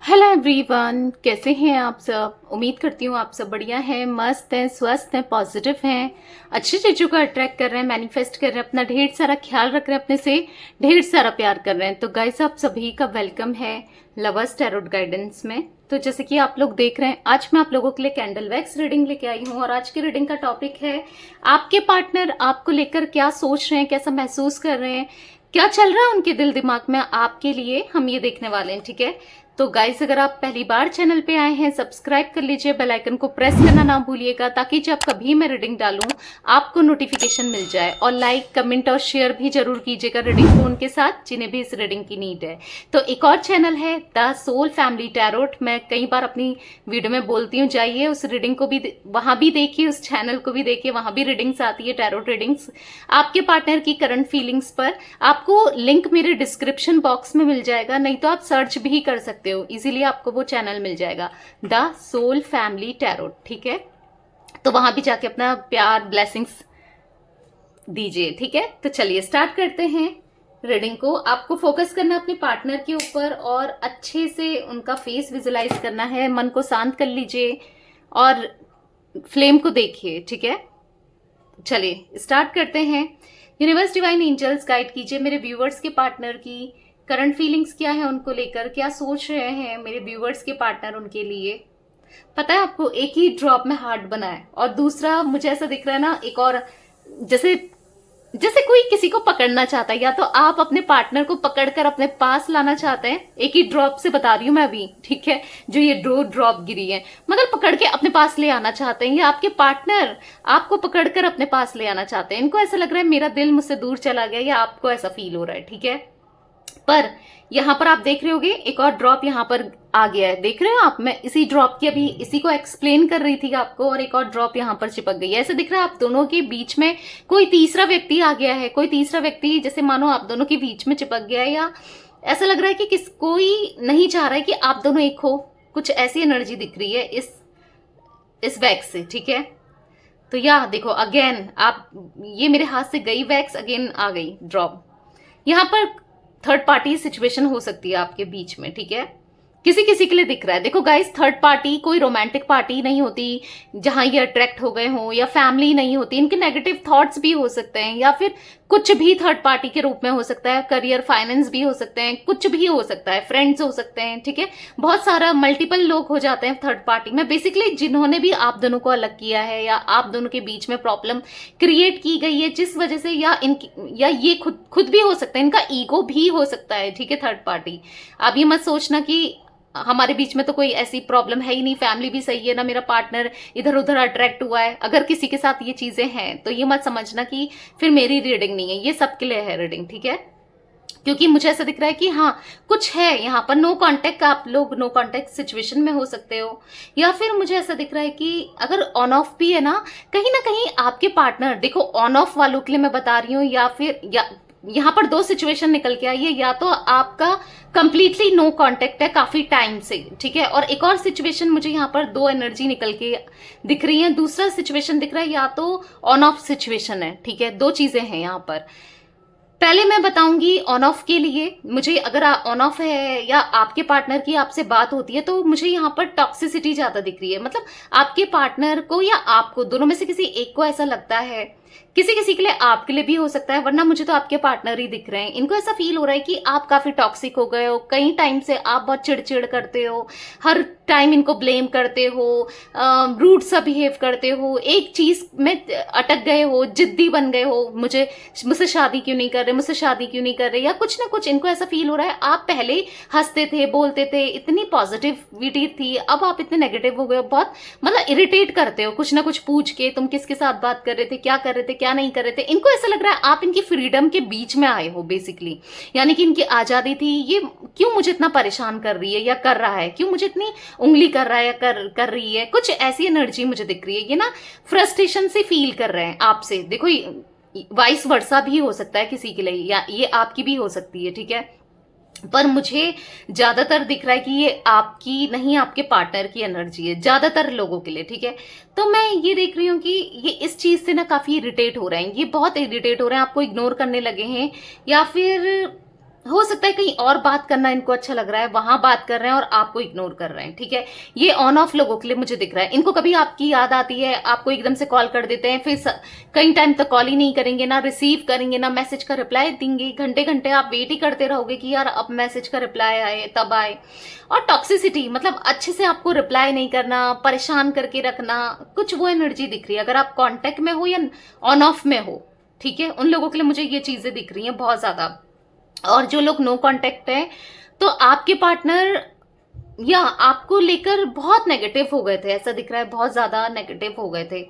Hello everyone, कैसे हैं आप सब। उम्मीद करती हूँ आप सब बढ़िया हैं, मस्त हैं, स्वस्थ हैं, पॉजिटिव हैं, अच्छी चीज़ों को अट्रैक्ट कर रहे हैं, मैनिफेस्ट कर रहे हैं, अपना ढेर सारा ख्याल रख रहे हैं, अपने से ढेर सारा प्यार कर रहे हैं। तो गाइस, आप सभी का वेलकम है लवर्स टैरोट गाइडेंस में। तो जैसे कि आप लोग देख रहे हैं, आज मैं आप लोगों के लिए कैंडल वैक्स रीडिंग लेके आई हूँ और आज की रीडिंग का टॉपिक है आपके पार्टनर आपको लेकर क्या सोच रहे हैं, कैसा महसूस कर रहे हैं, क्या चल रहा है उनके दिल दिमाग में आपके लिए, हम ये देखने वाले हैं। ठीक है, तो गाइस, अगर आप पहली बार चैनल पे आए हैं, सब्सक्राइब कर लीजिए, बेल आइकन को प्रेस करना ना भूलिएगा, ताकि जब कभी मैं रीडिंग डालूं आपको नोटिफिकेशन मिल जाए। और लाइक, कमेंट और शेयर भी जरूर कीजिएगा रीडिंग को उनके साथ जिन्हें भी इस रीडिंग की नीड है। तो एक और चैनल है द सोल फैमिली टैरोट, मैं कई बार अपनी वीडियो में बोलती हूँ, जाइए उस रीडिंग को भी वहां भी देखिए, उस चैनल को भी देखिए, वहां भी रीडिंग्स आती है, टैरोट रीडिंग्स आपके पार्टनर की करंट फीलिंग्स पर। आपको लिंक मेरे डिस्क्रिप्शन बॉक्स में मिल जाएगा, नहीं तो आप सर्च भी कर सकते हो, इजीली आपको वो चैनल मिल जाएगा, द सोल फैमिली टैरोट। ठीक है, तो वहां भी जाके अपना प्यार, ब्लेसिंग्स दीजिए। ठीक है, तो चलिए स्टार्ट करते हैं रीडिंग को। आपको फोकस करना है अपने पार्टनर के ऊपर और अच्छे से उनका फेस विजुलाइज करना है। मन को शांत कर लीजिए और फ्लेम को देखिए। ठीक है, चलिए स्टार्ट करते हैं। यूनिवर्स, डिवाइन एंजल्स, गाइड कीजिए मेरे व्यूवर्स के पार्टनर की करंट फीलिंग्स क्या है, उनको लेकर क्या सोच रहे हैं मेरे व्यूवर्स के पार्टनर उनके लिए। पता है आपको, एक ही ड्रॉप में हार्ट बना है और दूसरा मुझे ऐसा दिख रहा है ना, एक और, जैसे जैसे कोई किसी को पकड़ना चाहता है, या तो आप अपने पार्टनर को पकड़कर अपने पास लाना चाहते हैं, एक ही ड्रॉप से बता रही हूं मैं अभी। ठीक है, जो ये दो ड्रॉप गिरी है, मतलब पकड़ के अपने पास ले आना चाहते हैं, या आपके पार्टनर आपको पकड़कर अपने पास ले आना चाहते हैं। इनको ऐसा लग रहा है मेरा दिल मुझसे दूर चला गया, या आपको ऐसा फील हो रहा है। ठीक है, पर यहां पर आप देख रहे होगे एक और ड्रॉप यहां पर आ गया है, देख रहे हो आप। मैं इसी ड्रॉप की अभी इसी को एक्सप्लेन कर रही थी आपको, और एक और ड्रॉप यहां पर चिपक गई है। ऐसे दिख रहा है आप दोनों के बीच में कोई तीसरा व्यक्ति आ गया है, कोई तीसरा व्यक्ति जैसे मानो आप दोनों के बीच में चिपक गया है, या ऐसा लग रहा है कि कोई नहीं चाह रहा है कि आप दोनों एक हो। कुछ ऐसी एनर्जी दिख रही है इस वैक्स से। ठीक है, तो या देखो अगेन, आप ये मेरे हाथ से गई वैक्स, अगेन आ गई ड्रॉप। यहां पर थर्ड पार्टी सिचुएशन हो सकती है आपके बीच में। ठीक है, किसी किसी के लिए दिख रहा है। देखो गाइस, थर्ड पार्टी कोई रोमांटिक पार्टी नहीं होती जहां ये अट्रैक्ट हो गए हों, या फैमिली नहीं होती। इनके नेगेटिव थॉट्स भी हो सकते हैं, या फिर कुछ भी थर्ड पार्टी के रूप में हो सकता है। करियर, फाइनेंस भी हो सकते हैं, कुछ भी हो सकता है, फ्रेंड्स हो सकते हैं। ठीक है, बहुत सारा मल्टीपल लोग हो जाते हैं थर्ड पार्टी में। बेसिकली जिन्होंने भी आप दोनों को अलग किया है, या आप दोनों के बीच में प्रॉब्लम क्रिएट की गई है जिस वजह से, या ये खुद भी हो सकता है, इनका ईगो भी हो सकता है। ठीक है, थर्ड पार्टी। अब ये मत सोचना कि हमारे बीच में तो कोई ऐसी प्रॉब्लम है ही नहीं, फैमिली भी सही है ना, मेरा पार्टनर इधर उधर अट्रैक्ट हुआ है। अगर किसी के साथ ये चीजें हैं तो ये मत समझना कि फिर मेरी रीडिंग नहीं है, ये सबके लिए है रीडिंग। ठीक है, क्योंकि मुझे ऐसा दिख रहा है कि हाँ कुछ है यहाँ पर। नो कांटेक्ट, आप लोग नो कांटेक्ट सिचुएशन में हो सकते हो, या फिर मुझे ऐसा दिख रहा है कि अगर ऑन ऑफ भी है ना कहीं आपके पार्टनर, देखो ऑन ऑफ वालों के लिए मैं बता रही हूँ, या फिर यहाँ पर दो सिचुएशन निकल के आई है। या तो आपका कंप्लीटली नो कांटेक्ट है काफी टाइम से। ठीक है, और एक और सिचुएशन मुझे यहाँ पर दो एनर्जी निकल के दिख रही है। दूसरा सिचुएशन दिख रहा है या तो ऑन ऑफ सिचुएशन है। ठीक है, दो चीजें हैं यहाँ पर। पहले मैं बताऊंगी ऑन ऑफ के लिए। मुझे अगर ऑन ऑफ है या आपके पार्टनर की आपसे बात होती है, तो मुझे यहाँ पर टॉक्सिसिटी ज्यादा दिख रही है। मतलब आपके पार्टनर को या आपको, दोनों में से किसी एक को ऐसा लगता है, किसी किसी के लिए आपके लिए भी हो सकता है, वरना मुझे तो आपके पार्टनर ही दिख रहे हैं। इनको ऐसा फील हो रहा है कि आप काफी टॉक्सिक हो गए हो, कई टाइम से आप बहुत चिड़चिड़ करते हो, हर टाइम इनको ब्लेम करते हो, रूड सा बिहेव करते हो, एक चीज में अटक गए हो, जिद्दी बन गए हो, मुझसे शादी क्यों नहीं कर रहे, मुझसे शादी क्यों नहीं कर रहे, या कुछ ना कुछ इनको ऐसा फील हो रहा है। आप पहले हंसते थे, बोलते थे, इतनी पॉजिटिविटी थी, अब आप इतने नेगेटिव हो गए हो, बहुत मतलब इरिटेट करते हो कुछ ना कुछ पूछ के, तुम किसके साथ बात कर रहे थे, क्या कर रहे थे, क्या नहीं कर रहे थे। इनको ऐसा लग रहा है आप इनकी फ्रीडम के बीच में आए हो बेसिकली, यानी कि इनकी आजादी थी, ये क्यों मुझे इतना परेशान कर रही है या कर रहा है, क्यों मुझे इतनी उंगली कर रहा है या कर रही है। कुछ ऐसी एनर्जी मुझे दिख रही है। ये ना फ्रस्ट्रेशन से फील कर रहे हैं आपसे। देखो वाइस वर्सा भी हो सकता है किसी के लिए, या ये आपकी भी हो सकती है। ठीक है, पर मुझे ज्यादातर दिख रहा है कि ये आपकी नहीं, आपके पार्टनर की एनर्जी है ज्यादातर लोगों के लिए। ठीक है, तो मैं ये देख रही हूँ कि ये इस चीज से ना काफी इरिटेट हो रहे हैं, ये बहुत इरिटेट हो रहे हैं, आपको इग्नोर करने लगे हैं, या फिर हो सकता है कहीं और बात करना इनको अच्छा लग रहा है, वहां बात कर रहे हैं और आपको इग्नोर कर रहे हैं, ठीक है। ये ऑन ऑफ लोगों के लिए मुझे दिख रहा है। इनको कभी आपकी याद आती है, आपको एकदम से कॉल कर देते हैं, फिर कई टाइम तक कॉल ही नहीं करेंगे, ना रिसीव करेंगे, ना मैसेज का रिप्लाई देंगे। घंटे घंटे आप वेट ही करते रहोगे कि यार अब मैसेज का रिप्लाई आए तब आए। और टॉक्सिसिटी मतलब अच्छे से आपको रिप्लाई नहीं करना, परेशान करके रखना, कुछ वो एनर्जी दिख रही है। अगर आप कॉन्टेक्ट में हो या ऑन ऑफ में हो, ठीक है, उन लोगों के लिए मुझे ये चीजें दिख रही हैं बहुत ज्यादा। और जो लोग नो कांटेक्ट है, तो आपके पार्टनर या आपको लेकर बहुत नेगेटिव हो गए थे, ऐसा दिख रहा है, बहुत ज्यादा नेगेटिव हो गए थे।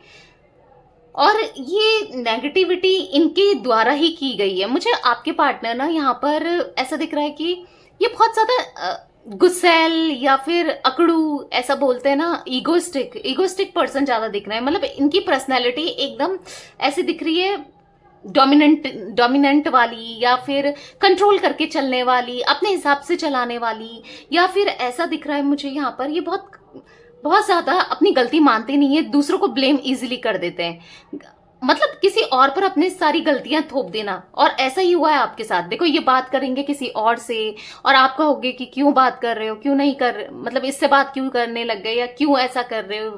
और ये नेगेटिविटी इनके द्वारा ही की गई है। मुझे आपके पार्टनर ना यहाँ पर ऐसा दिख रहा है कि ये बहुत ज्यादा गुस्सैल या फिर अकड़ू, ऐसा बोलते हैं ना, ईगोस्टिक पर्सन ज्यादा दिख रहे हैं। मतलब इनकी पर्सनैलिटी एकदम ऐसी दिख रही है, डोमिनेंट वाली, या फिर कंट्रोल करके चलने वाली, अपने हिसाब से चलाने वाली। या फिर ऐसा दिख रहा है मुझे यहाँ पर, ये बहुत बहुत ज्यादा अपनी गलती मानते नहीं है, दूसरों को ब्लेम इजीली कर देते हैं। मतलब किसी और पर अपनी सारी गलतियां थोप देना। और ऐसा ही हुआ है आपके साथ। देखो ये बात करेंगे किसी और से और आप कहोगे कि क्यों बात कर रहे हो, क्यों नहीं कर रहे, मतलब इससे बात क्यों करने लग गए, या क्यों ऐसा कर रहे हो।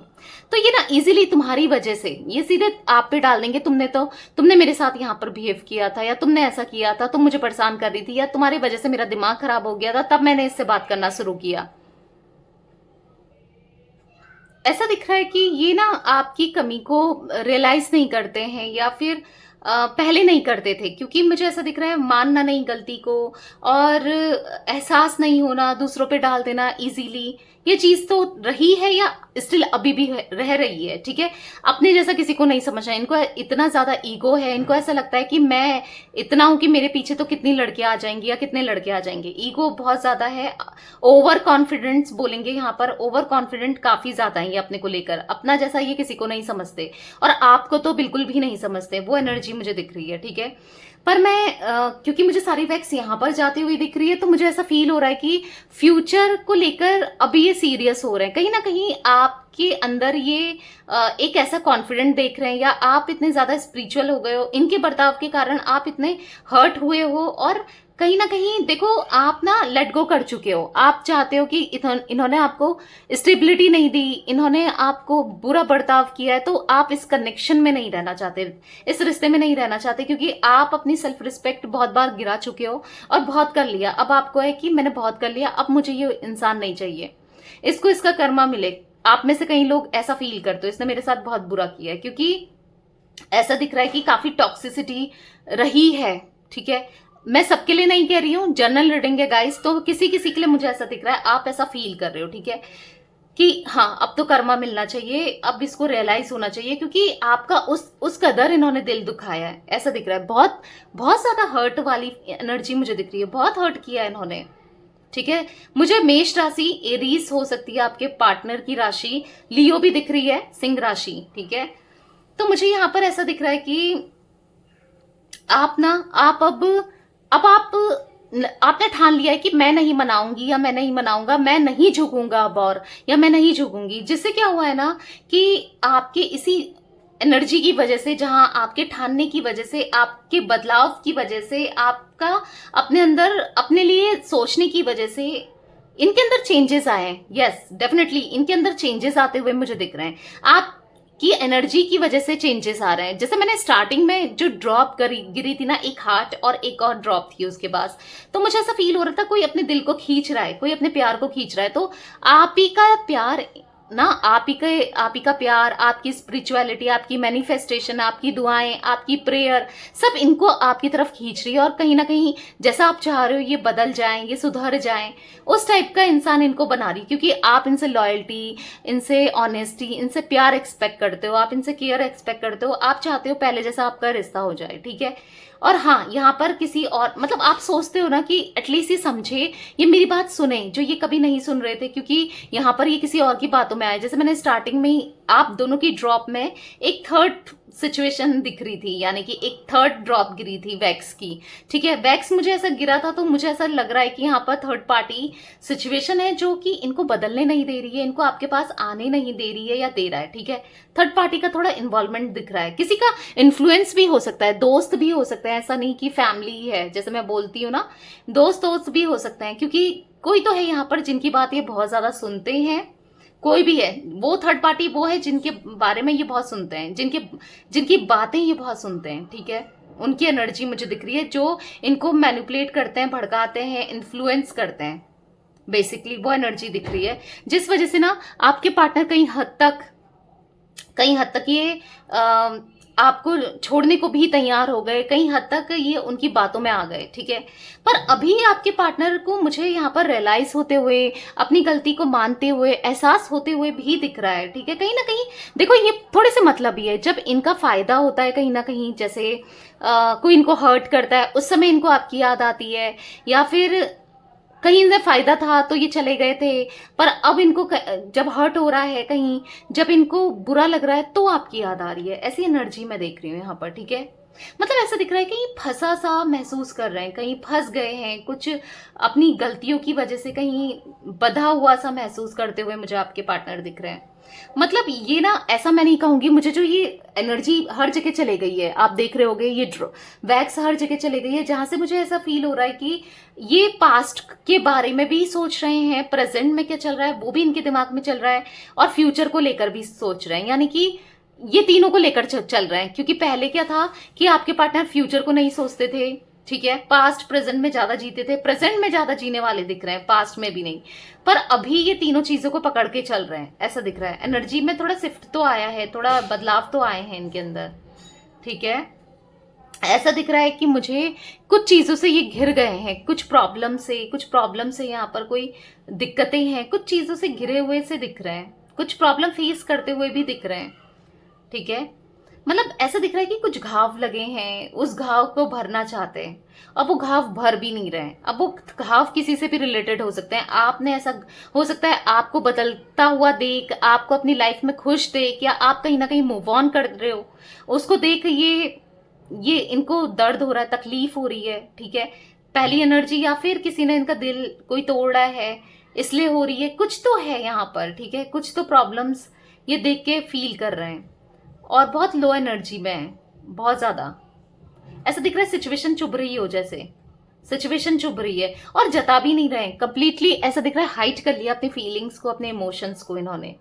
तो ये ना इजीली तुम्हारी वजह से ये सीधे आप पे डाल देंगे, तुमने मेरे साथ यहाँ पर बिहेव किया था, या तुमने ऐसा किया था, तुम मुझे परेशान कर रही थी, या तुम्हारी वजह से मेरा दिमाग खराब हो गया था, तब मैंने इससे बात करना शुरू किया। ऐसा दिख रहा है कि ये ना आपकी कमी को रियलाइज नहीं करते हैं, या फिर पहले नहीं करते थे, क्योंकि मुझे ऐसा दिख रहा है मानना नहीं गलती को, और एहसास नहीं होना, दूसरों पे डाल देना इजीली। ये चीज तो रही है या स्टिल अभी भी रह रही है, ठीक है। अपने जैसा किसी को नहीं समझना। इनको इतना ज्यादा ईगो है, इनको ऐसा लगता है कि मैं इतना हूं कि मेरे पीछे तो कितनी लड़कियां आ जाएंगी या कितने लड़के आ जाएंगे। ईगो बहुत ज्यादा है। ओवर कॉन्फिडेंस बोलेंगे यहाँ पर, ओवर कॉन्फिडेंट काफी ज्यादा है ये अपने को लेकर। अपना जैसा ये किसी को नहीं समझते, और आपको तो बिल्कुल भी नहीं समझते। वो एनर्जी मुझे दिख रही है, ठीक है। पर मैं क्योंकि मुझे सारी वैक्स यहाँ पर जाती हुई दिख रही है, तो मुझे ऐसा फील हो रहा है कि फ्यूचर को लेकर अभी ये सीरियस हो रहे हैं। कहीं ना कहीं आपके अंदर ये एक ऐसा कॉन्फिडेंट देख रहे हैं, या आप इतने ज्यादा स्पिरिचुअल हो गए हो, इनके बर्ताव के कारण आप इतने हर्ट हुए हो। और कहीं ना कहीं देखो, आप ना लेट गो कर चुके हो। आप चाहते हो कि इन्होंने आपको स्टेबिलिटी नहीं दी, इन्होंने आपको बुरा बर्ताव किया है, तो आप इस कनेक्शन में नहीं रहना चाहते, इस रिश्ते में नहीं रहना चाहते, क्योंकि आप अपनी सेल्फ रिस्पेक्ट बहुत बार गिरा चुके हो और बहुत कर लिया। अब आपको है कि मैंने बहुत कर लिया, अब मुझे ये इंसान नहीं चाहिए, इसको इसका कर्मा मिले। आप में से कई लोग ऐसा फील करते हो, इसने मेरे साथ बहुत बुरा किया है, क्योंकि ऐसा दिख रहा है कि काफी टॉक्सिसिटी रही है, ठीक है। मैं सबके लिए नहीं कह रही हूँ, जनरल रीडिंग है गाइस, तो किसी किसी के लिए मुझे ऐसा दिख रहा है, आप ऐसा फील कर रहे हो, ठीक है, कि हाँ अब तो कर्मा मिलना चाहिए, अब इसको रियलाइज होना चाहिए, क्योंकि आपका उस कदर इन्होंने दिल दुखाया है, ऐसा दिख रहा है। बहुत बहुत ज्यादा हर्ट वाली एनर्जी मुझे दिख रही है, बहुत हर्ट किया है इन्होंने, ठीक है। मुझे मेष राशि, एरीज हो सकती है आपके पार्टनर की राशि, लियो भी दिख रही है, सिंह राशि, ठीक है। तो मुझे यहाँ पर ऐसा दिख रहा है कि आप ना, अब आपने ठान लिया है कि मैं नहीं मनाऊंगी, या मैं नहीं मनाऊंगा, मैं नहीं झुकूंगा अब, और या मैं नहीं झुकूंगी। जिससे क्या हुआ है ना कि आपके इसी एनर्जी की वजह से, जहां आपके ठानने की वजह से, आपके बदलाव की वजह से, आपका अपने अंदर अपने लिए सोचने की वजह से इनके अंदर चेंजेस आए हैं। यस डेफिनेटली इनके अंदर चेंजेस आते हुए मुझे दिख रहे हैं। आप की एनर्जी की वजह से चेंजेस आ रहे हैं। जैसे मैंने स्टार्टिंग में जो ड्रॉप गिरी थी ना, एक हार्ट और एक और ड्रॉप थी उसके पास, तो मुझे ऐसा फील हो रहा था कोई अपने दिल को खींच रहा है, कोई अपने प्यार को खींच रहा है। तो आप ही का प्यार ना, आप ही का प्यार, आपकी स्पिरिचुअलिटी, आपकी मैनिफेस्टेशन, आपकी दुआएं, आपकी प्रेयर, सब इनको आपकी तरफ खींच रही है। और कहीं ना कहीं जैसा आप चाह रहे हो ये बदल जाएं, ये सुधर जाएं, उस टाइप का इंसान इनको बना रही, क्योंकि आप इनसे लॉयल्टी, इनसे ऑनेस्टी, इनसे प्यार एक्सपेक्ट करते हो, आप इनसे केयर एक्सपेक्ट करते हो। आप चाहते हो पहले जैसा आपका रिश्ता हो जाए, ठीक है। और हाँ, यहाँ पर किसी और, मतलब आप सोचते हो ना कि एटलीस्ट ये समझे, ये मेरी बात सुने, जो ये कभी नहीं सुन रहे थे, क्योंकि यहाँ पर ये किसी और की बातों में आए। जैसे मैंने स्टार्टिंग में ही आप दोनों की ड्रॉप में एक थर्ड सिचुएशन दिख रही थी, यानी कि एक थर्ड ड्रॉप गिरी थी वैक्स की, ठीक है। वैक्स मुझे ऐसा गिरा था, तो मुझे ऐसा लग रहा है कि यहाँ पर थर्ड पार्टी सिचुएशन है, जो कि इनको बदलने नहीं दे रही है, इनको आपके पास आने नहीं दे रही है, या दे रहा है, ठीक है। थर्ड पार्टी का थोड़ा इन्वॉल्वमेंट दिख रहा है, किसी का इन्फ्लुएंस भी हो सकता है, दोस्त भी हो सकता है, सकते हैं, ऐसा नहीं कि फैमिली ही है। जैसे मैं बोलती हूँ ना, दोस्त भी हो सकते हैं, क्योंकि कोई तो है यहाँ पर जिनकी बात ये बहुत ज्यादा सुनते हैं। कोई भी है, वो थर्ड पार्टी वो है जिनके बारे में ये बहुत सुनते हैं, जिनकी बातें ये बहुत सुनते हैं, ठीक है। उनकी एनर्जी मुझे दिख रही है, जो इनको मैनिपुलेट करते हैं, भड़काते हैं, इन्फ्लुएंस करते हैं। बेसिकली वो एनर्जी दिख रही है, जिस वजह से ना आपके पार्टनर कहीं हद तक ये आपको छोड़ने को भी तैयार हो गए, कहीं हद तक ये उनकी बातों में आ गए, ठीक है। पर अभी आपके पार्टनर को मुझे यहाँ पर रियलाइज होते हुए, अपनी गलती को मानते हुए, एहसास होते हुए भी दिख रहा है, ठीक है। कहीं ना कहीं देखो, ये थोड़े से मतलब ही है, जब इनका फायदा होता है कहीं ना कहीं, जैसे कोई इनको हर्ट करता है, उस समय इनको आपकी याद आती है, या फिर कहीं इनसे फायदा था तो ये चले गए थे, पर अब इनको जब हर्ट हो रहा है, कहीं जब इनको बुरा लग रहा है तो आपकी याद आ रही है। ऐसी एनर्जी मैं देख रही हूँ यहाँ पर, ठीक है। मतलब ऐसा दिख रहा है कि फंसा सा महसूस कर रहे हैं, कहीं फंस गए हैं, कुछ अपनी गलतियों की वजह से कहीं बंधा हुआ सा महसूस करते हुए मुझे आपके पार्टनर दिख रहे हैं। मतलब ये ना, ऐसा मैं नहीं कहूंगी, मुझे जो ये एनर्जी हर जगह चले गई है, आप देख रहे होगे, ये वैक्स हर जगह चले गई है, जहां से मुझे ऐसा फील हो रहा है कि ये पास्ट के बारे में भी सोच रहे हैं, प्रेजेंट में क्या चल रहा है वो भी इनके दिमाग में चल रहा है, और फ्यूचर को लेकर भी सोच रहे हैं। यानी कि ये तीनों को लेकर चल रहे हैं, क्योंकि पहले क्या था कि आपके पार्टनर फ्यूचर को नहीं सोचते थे, ठीक है। पास्ट प्रेजेंट में ज्यादा जीते थे, प्रेजेंट में ज्यादा जीने वाले दिख रहे हैं, पास्ट में भी नहीं। पर अभी ये तीनों चीजों को पकड़ के चल रहे हैं, ऐसा दिख रहा है। एनर्जी में थोड़ा शिफ्ट तो आया है, थोड़ा बदलाव तो आए हैं इनके अंदर, ठीक है। ऐसा दिख रहा है कि मुझे कुछ चीजों से ये घिर गए हैं, कुछ प्रॉब्लम से यहाँ पर कोई दिक्कतें हैं, कुछ चीजों से घिरे हुए से दिख रहे हैं, कुछ प्रॉब्लम फेस करते हुए भी दिख रहे हैं, ठीक है। मतलब ऐसा दिख रहा है कि कुछ घाव लगे हैं, उस घाव को भरना चाहते हैं, अब वो घाव भर भी नहीं रहे हैं। अब वो घाव किसी से भी रिलेटेड हो सकते हैं, आपने ऐसा हो सकता है आपको बदलता हुआ देख, आपको अपनी लाइफ में खुश देख, या आप कहीं ना कहीं मूव ऑन कर रहे हो, उसको देख ये इनको दर्द हो रहा है, तकलीफ हो रही है, ठीक है। पहली एनर्जी, या फिर किसी ने इनका दिल कोई तोड़ा है इसलिए हो रही है, कुछ तो है यहाँ पर, ठीक है। कुछ तो प्रॉब्लम्स ये देख के फील कर रहे हैं, और बहुत लो एनर्जी में है, बहुत ज्यादा। ऐसा दिख रहा है सिचुएशन चुभ रही हो, जैसे सिचुएशन चुभ रही है, और जता भी नहीं रहे कंप्लीटली। ऐसा दिख रहा है हाइड कर लिया अपनी फीलिंग्स को, अपने इमोशंस को इन्होंने,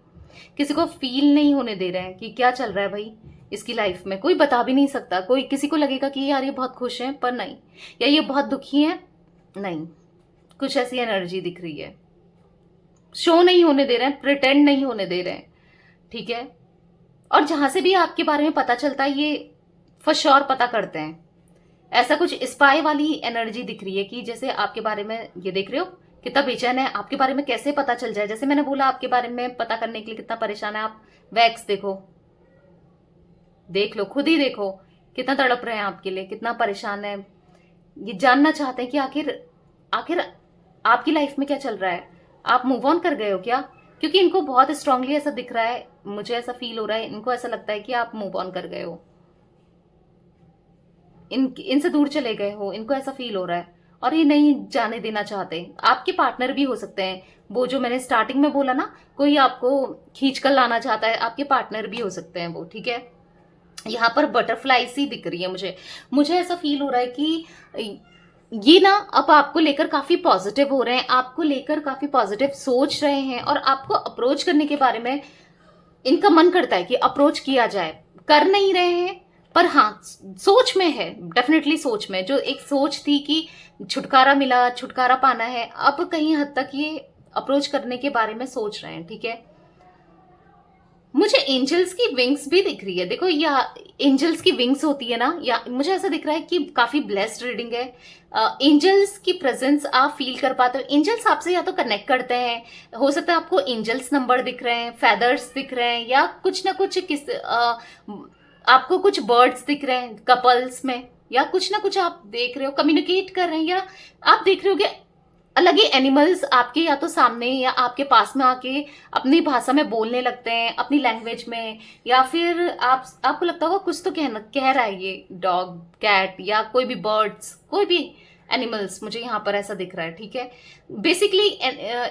किसी को फील नहीं होने दे रहे हैं कि क्या चल रहा है भाई इसकी लाइफ में। कोई बता भी नहीं सकता, कोई किसी को लगेगा कि यार ये बहुत खुश है, पर नहीं, या ये बहुत दुखी है, नहीं। कुछ ऐसी एनर्जी दिख रही है, शो नहीं होने दे रहे हैं, प्रिटेंड नहीं होने दे रहे हैं, ठीक है। और जहां से भी आपके बारे में पता चलता है, ये फॉर श्योर पता करते हैं। ऐसा कुछ स्पाई वाली एनर्जी दिख रही है कि जैसे आपके बारे में ये देख रहे हो कितना बेचैन है, आपके बारे में कैसे पता चल जाए। जैसे मैंने बोला, आपके बारे में पता करने के लिए कितना परेशान है। आप वैक्स देखो, देख लो, खुद ही देखो कितना तड़प रहे हैं आपके लिए, कितना परेशान है। ये जानना चाहते हैं कि आखिर आपकी लाइफ में क्या चल रहा है, आप मूव ऑन कर गए हो क्या। क्योंकि इनको बहुत स्ट्रांगली ऐसा दिख रहा है, मुझे ऐसा फील हो रहा है, इनको ऐसा लगता है कि आप मूव ऑन कर गए हो, इनसे दूर चले गए हो, इनको ऐसा फील हो रहा है, और ये नहीं जाने देना चाहते। आपके पार्टनर भी हो सकते हैं, वो जो मैंने स्टार्टिंग में बोला ना, कोई आपको खींच कर लाना चाहता है, आपके पार्टनर भी हो सकते हैं वो, ठीक है। यहाँ पर बटरफ्लाई सी दिख रही है मुझे ऐसा फील हो रहा है कि ये ना अब आपको लेकर काफी पॉजिटिव हो रहे हैं, आपको लेकर काफी पॉजिटिव सोच रहे हैं, और आपको अप्रोच करने के बारे में इनका मन करता है कि अप्रोच किया जाए। कर नहीं रहे हैं, पर हाँ सोच में है, डेफिनेटली सोच में। जो एक सोच थी कि छुटकारा मिला, छुटकारा पाना है, अब कहीं हद तक ये अप्रोच करने के बारे में सोच रहे हैं, ठीक है। मुझे एंजल्स की विंग्स भी दिख रही है, देखो या एंजल्स की विंग्स होती है ना, या मुझे ऐसा दिख रहा है कि काफी ब्लेस्ड रीडिंग है। एंजल्स की प्रेजेंस आप फील कर पाते हो, एंजल्स आपसे या तो कनेक्ट करते हैं, हो सकता है आपको एंजल्स नंबर दिख रहे हैं, फेदर्स दिख रहे हैं, या कुछ ना कुछ आपको कुछ बर्ड्स दिख रहे हैं कपल्स में, या कुछ ना कुछ आप देख रहे हो, कम्युनिकेट कर रहे हैं, या आप देख रहे हो अलग ही एनिमल्स आपके या तो सामने या आपके पास में आके अपनी भाषा में बोलने लगते हैं, अपनी लैंग्वेज में, या फिर आपको लगता होगा कुछ तो कह रहा है ये डॉग, कैट, या कोई भी बर्ड्स, कोई भी एनिमल्स, मुझे यहाँ पर ऐसा दिख रहा है, ठीक है। बेसिकली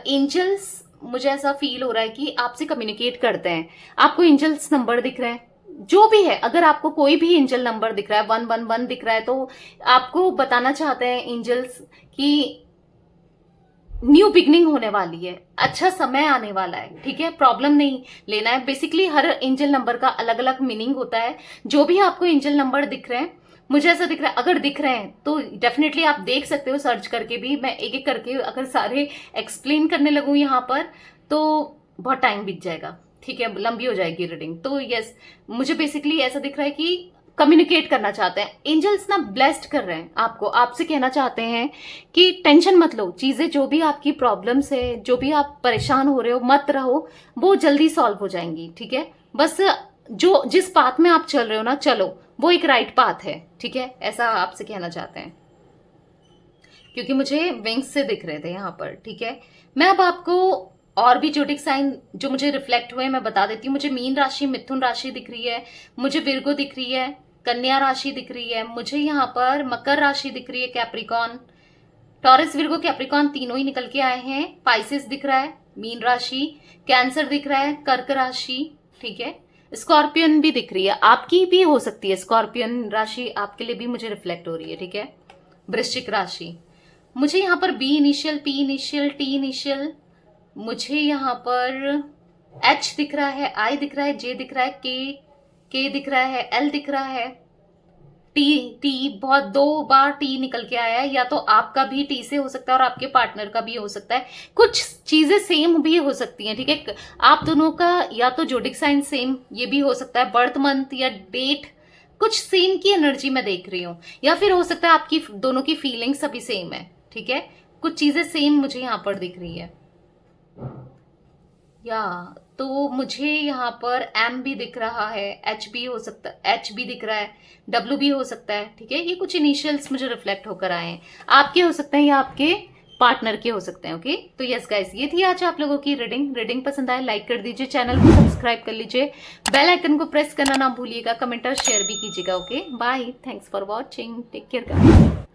एंजल्स मुझे ऐसा फील हो रहा है कि आपसे कम्युनिकेट करते हैं। आपको एंजल्स नंबर दिख रहे हैं, जो भी है, अगर आपको कोई भी एंजल नंबर दिख रहा है, 111 दिख रहा है, तो आपको बताना चाहते हैं एंजल्स कि न्यू बिगनिंग होने वाली है, अच्छा समय आने वाला है, ठीक है। प्रॉब्लम नहीं लेना है। बेसिकली हर एंजल नंबर का अलग अलग मीनिंग होता है। जो भी आपको एंजल नंबर दिख रहे हैं, मुझे ऐसा दिख रहा है, अगर दिख रहे हैं तो डेफिनेटली आप देख सकते हो सर्च करके भी। मैं एक एक करके अगर सारे एक्सप्लेन करने लगूं यहाँ पर तो बहुत टाइम बीत जाएगा, ठीक है, लंबी हो जाएगी रीडिंग। तो यस, मुझे बेसिकली ऐसा दिख रहा है कि कम्युनिकेट करना चाहते हैं एंजल्स ना, ब्लेस्ड कर रहे हैं आपको, आपसे कहना चाहते हैं कि टेंशन मत लो, चीजें जो भी आपकी प्रॉब्लम्स है, जो भी आप परेशान हो रहे हो, मत रहो, वो जल्दी सॉल्व हो जाएंगी, ठीक है। बस जो जिस पाथ में आप चल रहे हो ना, चलो, वो एक राइट पाथ है, ठीक है, ऐसा आपसे कहना चाहते हैं, क्योंकि मुझे विंग्स से दिख रहे थे यहाँ पर, ठीक है। मैं अब आपको और भी ज्योतिक साइन जो मुझे रिफ्लेक्ट हुए मैं बता देती हूँ। मुझे मीन राशि, मिथुन राशि दिख रही है, मुझे विर्गो दिख रही है, कन्या राशि दिख रही है, मुझे यहाँ पर मकर राशि दिख रही है, कैप्रिकॉन, टॉरस, विर्गो, कैप्रिकॉन तीनों ही निकल के आए हैं। पाइसेस दिख रहा है, मीन राशि, कैंसर दिख रहा है, कर्क राशि, ठीक है, स्कॉर्पियन भी दिख रही है, आपकी भी हो सकती है स्कॉर्पियन राशि, आपके लिए भी मुझे रिफ्लेक्ट हो रही है, ठीक है। वृश्चिक राशि, मुझे यहाँ पर B initial, P initial, T initial, मुझे यहाँ पर एच दिख रहा है, आई दिख रहा है, जे दिख रहा है, के दिख रहा है, एल दिख रहा है, टी बहुत 2 बार टी निकल के आया है। या तो आपका भी टी से हो सकता है और आपके पार्टनर का भी हो सकता है, कुछ चीजें सेम भी हो सकती हैं, ठीक है। आप दोनों का या तो जोडिक साइन सेम, ये भी हो सकता है, बर्थ मंथ या डेट कुछ सेम की एनर्जी में देख रही हूँ, या फिर हो सकता है आपकी दोनों की फीलिंग्स अभी सेम है, ठीक है। कुछ चीजें सेम मुझे यहाँ पर दिख रही है, या तो मुझे यहाँ पर एम भी दिख रहा है, एच भी हो सकता है, एच भी दिख रहा है, डब्ल्यू भी हो सकता है, ठीक है। ये कुछ इनिशियल्स मुझे रिफ्लेक्ट होकर आए हैं, आपके हो सकते हैं या आपके पार्टनर के हो सकते हैं, ओके। तो यस गाइस, ये थी आज आप लोगों की रीडिंग पसंद आए लाइक कर दीजिए, चैनल को सब्सक्राइब कर लीजिए, बेल आइकन को प्रेस करना ना भूलिएगा, कमेंट और शेयर भी कीजिएगा, okay. Bye, thanks for watching, take care guys.